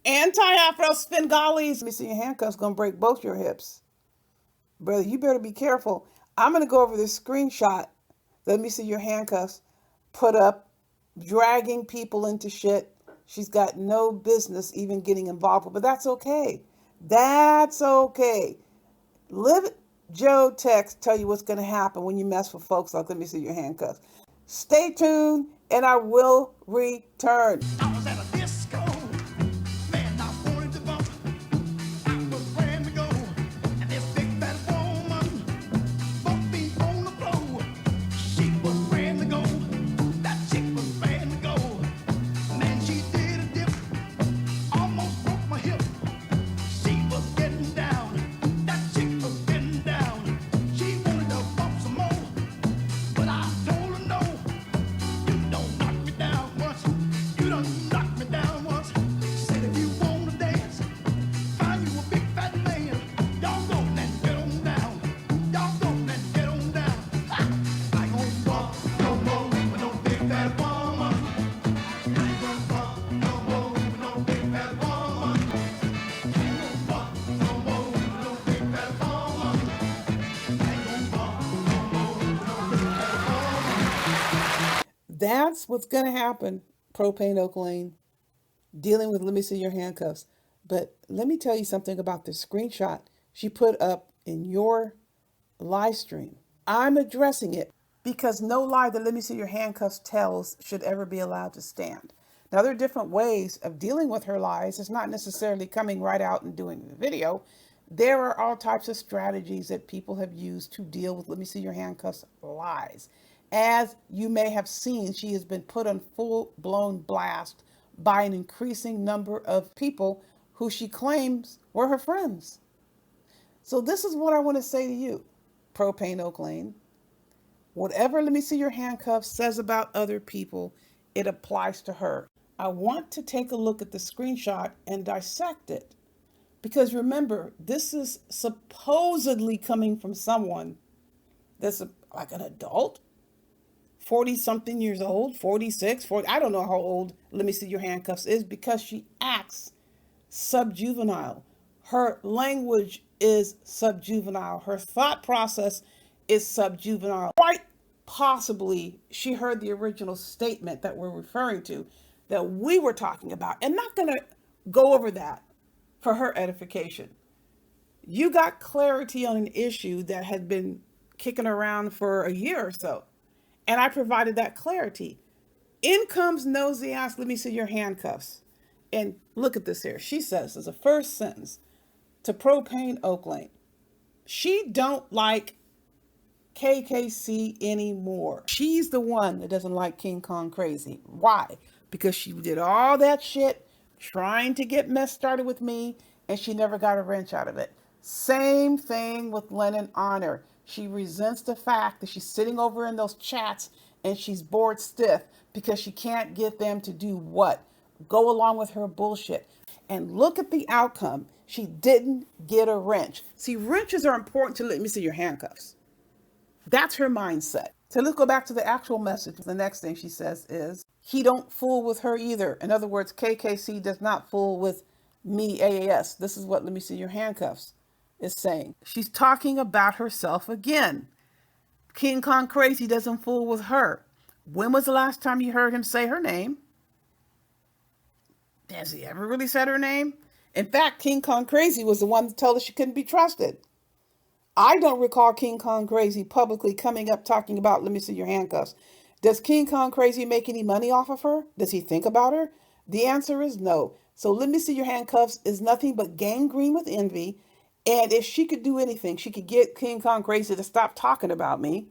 Anti-Afro Svengalis. Let me see your handcuffs. Gonna break both your hips. Brother, you better be careful. I'm gonna go over this screenshot. Let me see your handcuffs. Put up, dragging people into shit she's got no business even getting involved with. But that's okay. That's okay. Live Joe text tell you what's gonna happen when you mess with folks like let me see your handcuffs. Stay tuned and I will return. I was at a disco. Man, I wanted to bump. I was ready to go. And this big fat woman bumped me on the floor. She was ready to go. That chick was ready to go. Man, she did a dip. Almost broke my hip. She was getting down. That chick was getting down. She wanted to bump some more. But I told her no. You don't knock me down once. You done knocked me down once. Said if you wanna dance, find you a big fat man. Y'all go and get on down. Y'all go and get on down. I ain't gonna bump no more with no big fat woman. I ain't gonna bump no more with no big fat woman. I ain't gonna bump no more with no big fat woman. I ain't gonna bump no more with no big fat woman. That's what's going to happen, Propane Oaklane, dealing with let me see your handcuffs. But let me tell you something about this screenshot she put up in your live stream. I'm addressing it because no lie that let me see your handcuffs tells should ever be allowed to stand. Now, there are different ways of dealing with her lies. It's not necessarily coming right out and doing the video. There are all types of strategies that people have used to deal with let me see your handcuffs lies. As you may have seen, she has been put on full-blown blast by an increasing number of people who she claims were her friends. So this is what I want to say to you, Propane Oaklane. Whatever let me see your handcuffs says about other people, it applies to her. I want to take a look at the screenshot and dissect it. Because remember, this is supposedly coming from someone that's like an adult, 40 something years old, 46, 40. I don't know how old let me see your handcuffs is because she acts subjuvenile. Her language is subjuvenile. Her thought process is subjuvenile. Quite possibly she heard the original statement that we're referring to that we were talking about. And not going to go over that for her edification. You got clarity on an issue that had been kicking around for a year or so. And I provided that clarity. In comes nosy ass, let me see your handcuffs. And look at this here. She says, as a first sentence, to Propane Oaklane, she don't like KKC anymore. She's the one that doesn't like King Kong Crazy. Why? Because she did all that shit trying to get mess started with me, and she never got a wrench out of it. Same thing with Lennon Honor. She resents the fact that she's sitting over in those chats and she's bored stiff because she can't get them to do what? Go along with her bullshit. And look at the outcome. She didn't get a wrench. See, wrenches are important to let me see your handcuffs. That's her mindset. So let's go back to the actual message. The next thing she says is, he don't fool with her either. In other words, KKC does not fool with me, AAS. This is what let me see your handcuffs is saying. She's talking about herself again. King Kong Crazy doesn't fool with her. When was the last time you heard him say her name? Has he ever really said her name? In fact, King Kong Crazy was the one that told her she couldn't be trusted. I don't recall King Kong Crazy publicly coming up talking about, let me see your handcuffs. Does King Kong Crazy make any money off of her? Does he think about her? The answer is no. So let me see your handcuffs is nothing but gangrene with envy. And if she could do anything, she could get King Kong Crazy to stop talking about me,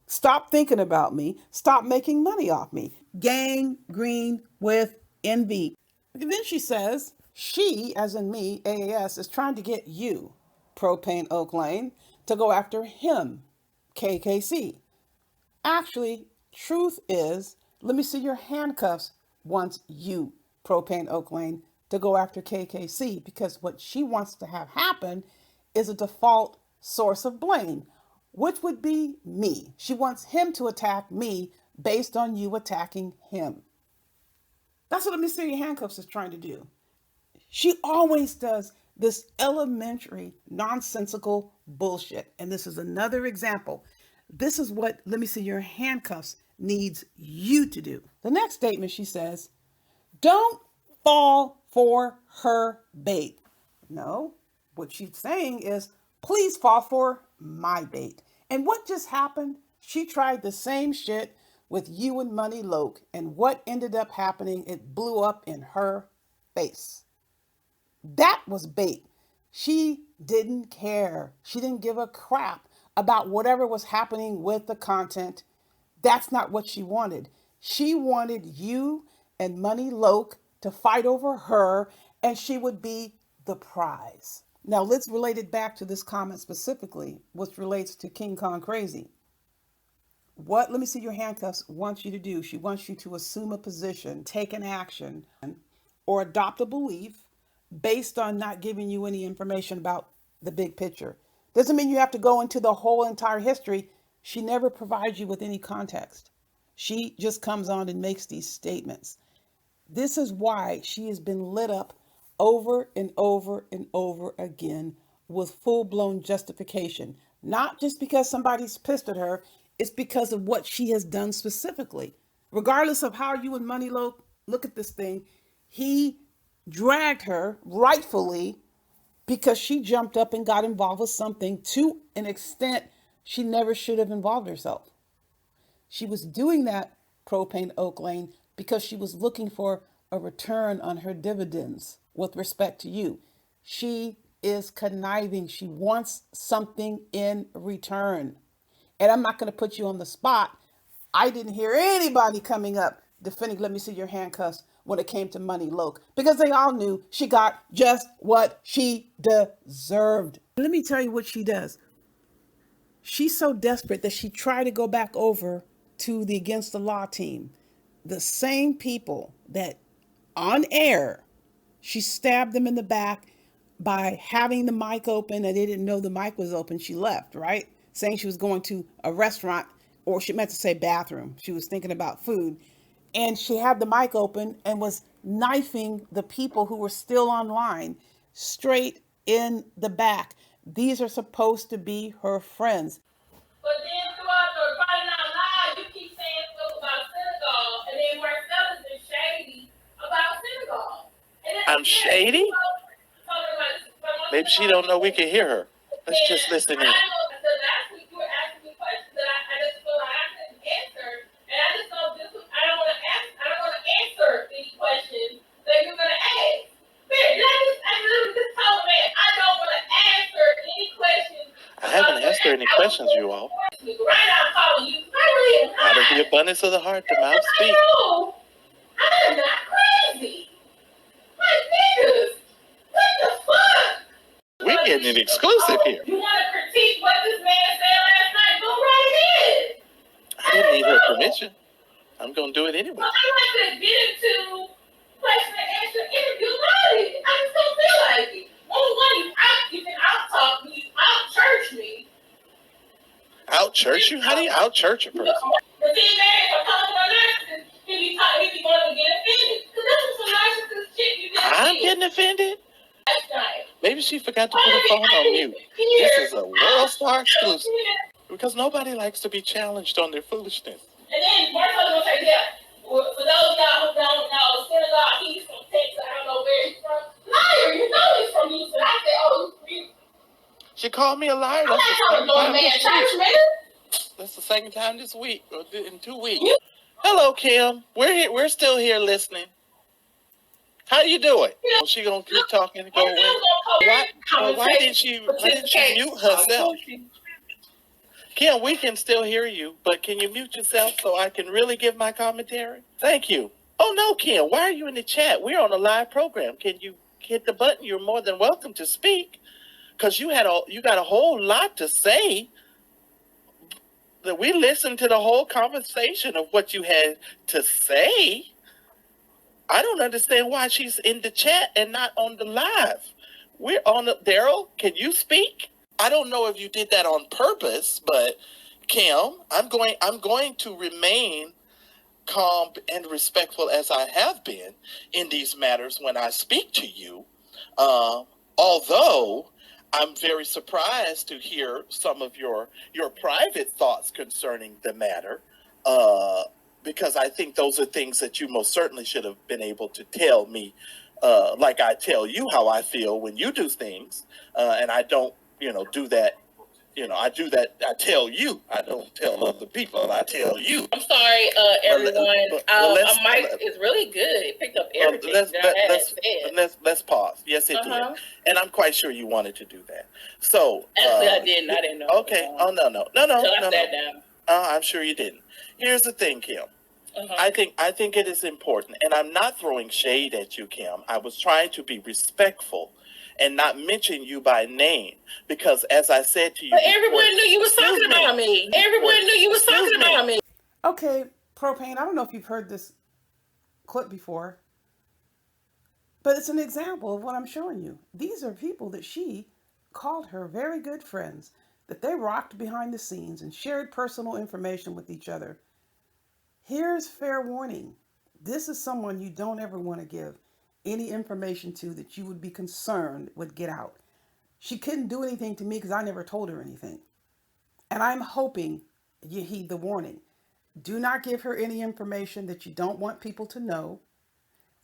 stop thinking about me, stop making money off me. Gangrene with envy. And then she says, she, as in me, AAS, is trying to get you, Propane Oaklane, to go after him, KKC. Actually, truth is, let me see your handcuffs wants you, Propane Oaklane, to go after KKC because what she wants to have happen is a default source of blame, which would be me. She wants him to attack me based on you attacking him. That's what let me see your handcuffs is trying to do. She always does this elementary, nonsensical bullshit. And this is another example. This is what Let Me See Your Handcuffs needs you to do. The next statement, she says, don't fall for her bait. No, what she's saying is, please fall for my bait. And what just happened? She tried the same shit with you and Money Loke. And what ended up happening? It blew up in her face. That was bait. She didn't care. She didn't give a crap about whatever was happening with the content. That's not what she wanted. She wanted you and Money Loke to fight over her, and she would be the prize. Now let's relate it back to this comment specifically, which relates to King Kong Crazy. What Let Me See Your Handcuffs wants you to do, she wants you to assume a position, take an action, or adopt a belief based on not giving you any information about the big picture. Doesn't mean you have to go into the whole entire history. She never provides you with any context. She just comes on and makes these statements. This is why she has been lit up over and over and over again with full-blown justification. Not just because somebody's pissed at her, it's because of what she has done specifically. Regardless of how you and Money look at this thing, he dragged her rightfully because she jumped up and got involved with something to an extent she never should have involved herself. She was doing that, Propane Oaklane, because she was looking for a return on her dividends with respect to you. She is conniving. She wants something in return. And I'm not going to put you on the spot. I didn't hear anybody coming up defending Let Me See Your Handcuffs when it came to Money Loke, because they all knew she got just what she deserved. Let me tell you what she does. She's so desperate that she tried to go back over to the Against the Law team. The same people that on air, she stabbed them in the back by having the mic open, and they didn't know the mic was open. She left, right? Saying she was going to a restaurant, or she meant to say bathroom. She was thinking about food. And she had the mic open and was knifing the people who were still online straight in the back. These are supposed to be her friends. But then throughout the Friday Night Live, you keep saying stuff about Senegal, and then Marcella's is shady about Senegal. I'm shady? Maybe she don't know we can hear her. Let's just listen in. Last week you were asking me questions that I just feel like I couldn't answer, and I just thought this was, I don't want to answer any questions that you're gonna ask. Man, I literally just told man I don't want to answer any questions. I haven't asked her any questions, you all. Right, I'm calling you. I really am not. Out of the abundance of the heart, the mouth speaks. I know. I'm not crazy. My niggas. What the fuck? We're getting it exclusive here. You want to critique what this man said last night? Go right ahead. I didn't need her permission. I'm going to do it anyway. Well, I like to get into question and answer interview about it. I just don't feel like it. Only one you can out-talk me, out-church me. Out-church you? How do you out-church a person? The thing man, if I call him a narcissist, he be going to get offended. Because that's some narcissist shit you did. I'm getting offended? Last night. Maybe she forgot to put her phone on mute. This is a World Star exclusive. Because nobody likes to be challenged on their foolishness. And then Marco's gonna say, yeah, for those of y'all who don't know, Senegal, he's from Texas. I don't know where he's from. Liar, you know he's from Houston. I said, oh, he's from She called me a liar. I'm not going man, church man. That's the second time this week, or in 2 weeks. Hello, Kim. We're here. We're still here listening. How you doing? Yeah. She gonna keep talking and go away. Why didn't she mute herself? Kim, we can still hear you, but can you mute yourself so I can really give my commentary? Thank you. Oh no, Kim, why are you in the chat? We're on a live program. Can you hit the button? You're more than welcome to speak, because you got a whole lot to say. That we listened to the whole conversation of what you had to say. I don't understand why she's in the chat and not on the live. We're on the Daryl, can you speak? I don't know if you did that on purpose, but Kim, I'm going to remain calm and respectful as I have been in these matters when I speak to you. Although I'm very surprised to hear some of your private thoughts concerning the matter, because I think those are things that you most certainly should have been able to tell me, like I tell you how I feel when you do things, and I don't, do that. I do that. I tell you. I don't tell other people. I tell you. I'm sorry, everyone. My mic is really good. It picked up everything let's pause. Yes, it did. And I'm quite sure you wanted to do that. So actually, I didn't. I didn't know. Okay. Oh no. I sat down. I'm sure you didn't. Here's the thing, Kim. I think it is important, and I'm not throwing shade at you, Kim. I was trying to be respectful and not mention you by name, because as I said to you, but everyone knew you was talking about me. Everyone knew you was talking about me. Okay, Propane, I don't know if you've heard this clip before, but it's an example of what I'm showing you. These are people that she called her very good friends, that they rocked behind the scenes and shared personal information with each other. Here's fair warning. This is someone you don't ever want to give any information to that you would be concerned would get out. She couldn't do anything to me because I never told her anything. And I'm hoping you heed the warning. Do not give her any information that you don't want people to know.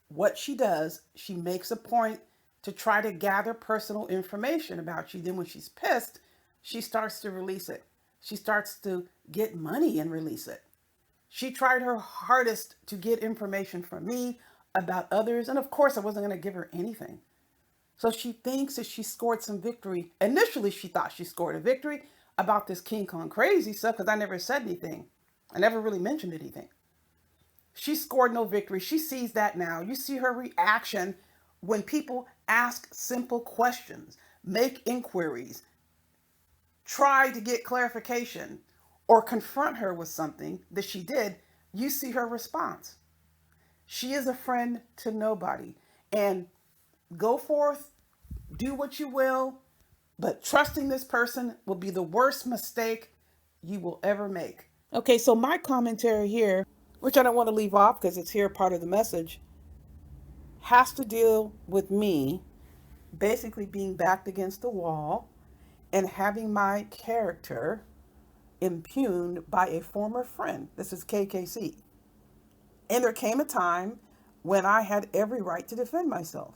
What she does, she makes a point to try to gather personal information about you. Then when she's pissed, she starts to release it. She starts to get money and release it. She tried her hardest to get information from me about others. And of course, I wasn't going to give her anything. So she thinks that she scored some victory. Initially, she thought she scored a victory about this King Kong crazy stuff because I never said anything. I never really mentioned anything. She scored no victory. She sees that now. You see her reaction when people ask simple questions, make inquiries, try to get clarification, or confront her with something that she did. You see her response. She is a friend to nobody. And go forth, do what you will, but trusting this person will be the worst mistake you will ever make. Okay, so my commentary here, which I don't want to leave off because it's here part of the message, has to deal with me basically being backed against the wall and having my character impugned by a former friend. This is KKC. And there came a time when I had every right to defend myself.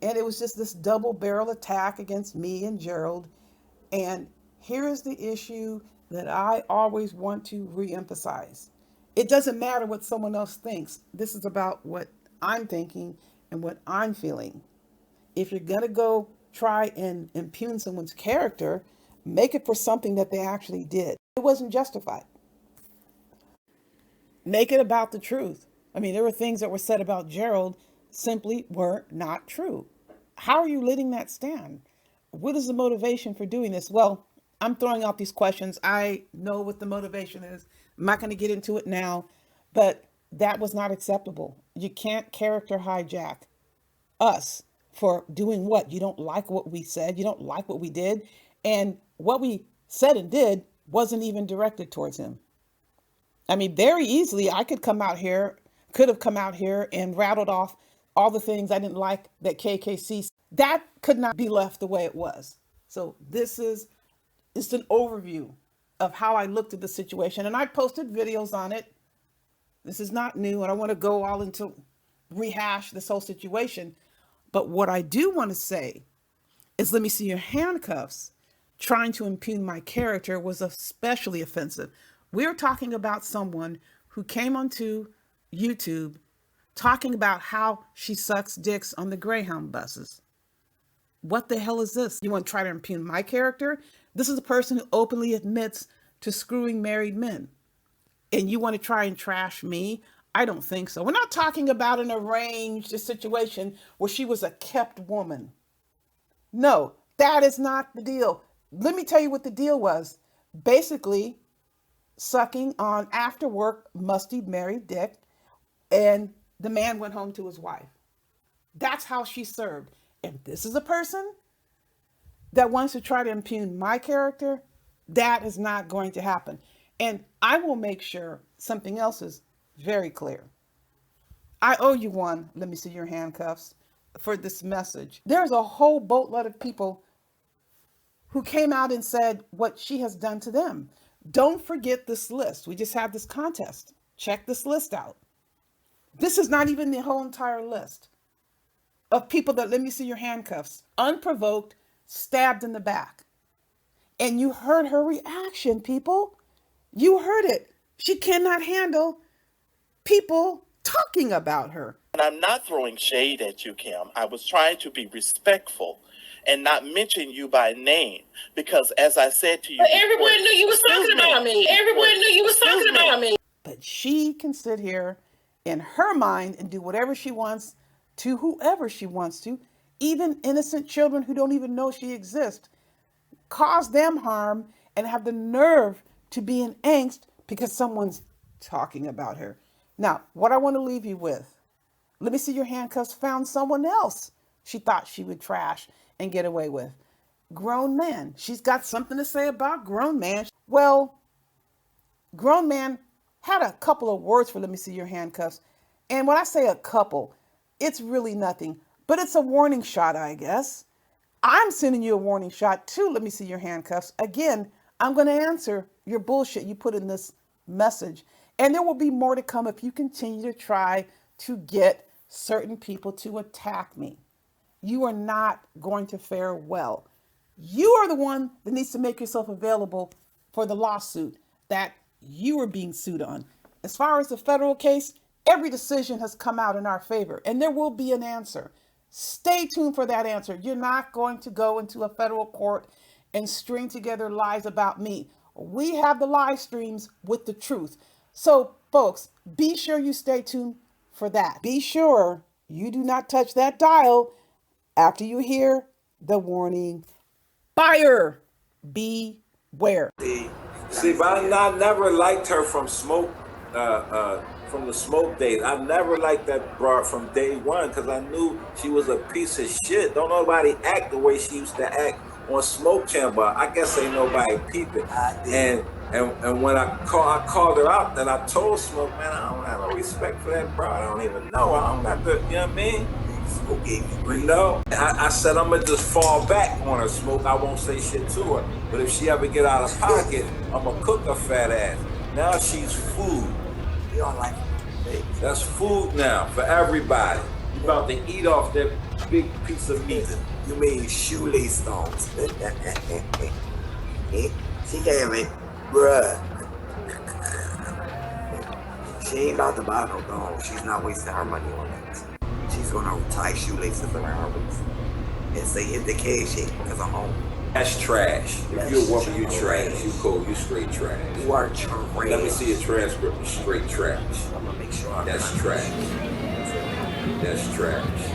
And it was just this double barrel attack against me and Gerald. And here is the issue that I always want to reemphasize. It doesn't matter what someone else thinks. This is about what I'm thinking and what I'm feeling. If you're going to go try and impugn someone's character, make it for something that they actually did. It wasn't justified. Make it about the truth. I mean, there were things that were said about Gerald simply were not true. How are you letting that stand? What is the motivation for doing this? Well, I'm throwing out these questions. I know what the motivation is. I'm not going to get into it now, but that was not acceptable. You can't character hijack us for doing what? You don't like what we said. You don't like what we did. And what we said and did wasn't even directed towards him. I mean, very easily, I could have come out here and rattled off all the things I didn't like that KKC. That could not be left the way it was. So this is just an overview of how I looked at the situation. And I posted videos on it. This is not new. I don't want to go all into rehash this whole situation. But what I do want to say is, let me see your handcuffs. Trying to impugn my character was especially offensive. We're talking about someone who came onto YouTube talking about how she sucks dicks on the Greyhound buses. What the hell is this? You want to try to impugn my character? This is a person who openly admits to screwing married men. And you want to try and trash me? I don't think so. We're not talking about an arranged situation where she was a kept woman. No, that is not the deal. Let me tell you what the deal was. Basically, sucking on after work musty married dick, and the man went home to his wife. That's how she served. And this is a person that wants to try to impugn my character. That is not going to happen. And I will make sure something else is very clear. I owe you one. Let me see your handcuffs. for this message. There's a whole boatload of people who came out and said what she has done to them. Don't forget this list. We just have this contest. Check this list out. This is not even the whole entire list of people that, let me see your handcuffs, unprovoked, stabbed in the back. And you heard her reaction, people. You heard it. She cannot handle people talking about her. And I'm not throwing shade at you, Kim. I was trying to be respectful and not mention you by name, because as I said to you, but everyone knew you was talking about me. Everyone knew you was talking about me. But she can sit here in her mind and do whatever she wants to whoever she wants to, even innocent children who don't even know she exists, cause them harm and have the nerve to be in angst because someone's talking about her. Now, what I want to leave you with, let me see your handcuffs, found someone else she thought she would trash and get away with. Grownman. She's got something to say about Grownman. Well, Grownman had a couple of words for let me see your handcuffs. And when I say a couple, it's really nothing, but it's a warning shot, I guess. I'm sending you a warning shot too. Let me see your handcuffs. Again, I'm going to answer your bullshit you put in this message. And there will be more to come if you continue to try to get certain people to attack me. You are not going to fare well. You are the one that needs to make yourself available for the lawsuit that you are being sued on. As far as the federal case, every decision has come out in our favor, and there will be an answer. Stay tuned for that answer. You're not going to go into a federal court and string together lies about me. We have the live streams with the truth. So, folks, be sure you stay tuned for that. Be sure you do not touch that dial after you hear the warning. Fire! Beware. See, but I never liked her from Smoke, from the Smoke days. I never liked that broad from day one because I knew she was a piece of shit. Don't nobody act the way she used to act on Smoke Chamber. I guess ain't nobody peeping. And when I called her out, and I told Smoke, man, I don't have no respect for that broad. I don't even know. I don't got the, you know what I mean? Smoke gave me green. No, I said I'm gonna just fall back on her, Smoke. I won't say shit to her. But if she ever get out of pocket, I'm gonna cook her fat ass. Now she's food. We don't like it. That's food now for everybody. You about to eat off that big piece of meat. You mean shoelace stones? She gave me, bruh. She ain't about to buy no dog. She's not wasting her money on that. She's gonna tie shoelaces around her waist and say hit the cash in because I'm home. That's trash. If you're a woman, you trash. You cold, you straight trash. You are trash. Let me see a transcript of straight trash. I'm gonna make sure. That's trash. That's trash.